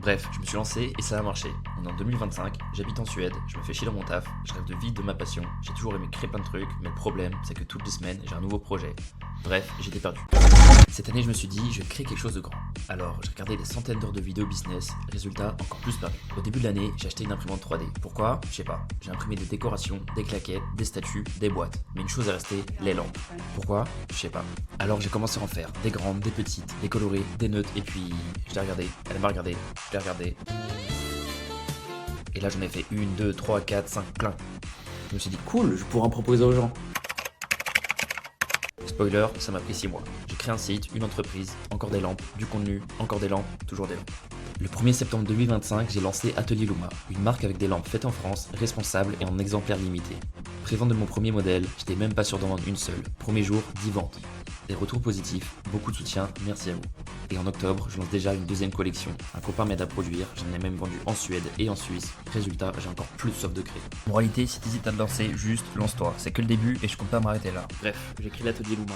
Bref, je me suis lancé et ça a marché. On est en 2025, j'habite en Suède, je me fais chier dans mon taf, je rêve de vivre de ma passion, j'ai toujours aimé créer plein de trucs, mais le problème, c'est que toutes les semaines, j'ai un nouveau projet. Bref, j'étais perdu. Cette année, je me suis dit, je crée quelque chose de grand. Alors, j'ai regardé des centaines d'heures de vidéos business, résultat, encore plus perdu. Au début de l'année, j'ai acheté une imprimante 3D. Pourquoi? Je sais pas. J'ai imprimé des décorations, des claquettes, des statues, des boîtes. Mais une chose est restée, les lampes. Pourquoi? Je sais pas. Alors j'ai commencé à en faire, des grandes, des petites, des colorées, des neutres, et puis je l'ai regardé, elle m'a regardé, je l'ai regardé. Et là j'en ai fait 1, 2, 3, 4, 5, plein. Je me suis dit, cool, je pourrais en proposer aux gens. Spoiler, ça m'a pris 6 mois. J'ai créé un site, une entreprise, encore des lampes, du contenu, encore des lampes, toujours des lampes. Le 1er septembre 2025, j'ai lancé Atelier Luma, une marque avec des lampes faites en France, responsables et en exemplaires limités. Prévente de mon premier modèle, j'étais même pas sûr d'en vendre une seule. Premier jour, 10 ventes. Des retours positifs, beaucoup de soutien, merci à vous. Et en octobre, je lance déjà une deuxième collection. Un copain m'aide à produire, j'en ai même vendu en Suède et en Suisse. Résultat, j'ai encore plus soif de créer. Moralité, si t'hésites à te lancer, juste lance-toi. C'est que le début et je compte pas m'arrêter là. Bref, j'ai créé l'Atelier Luma.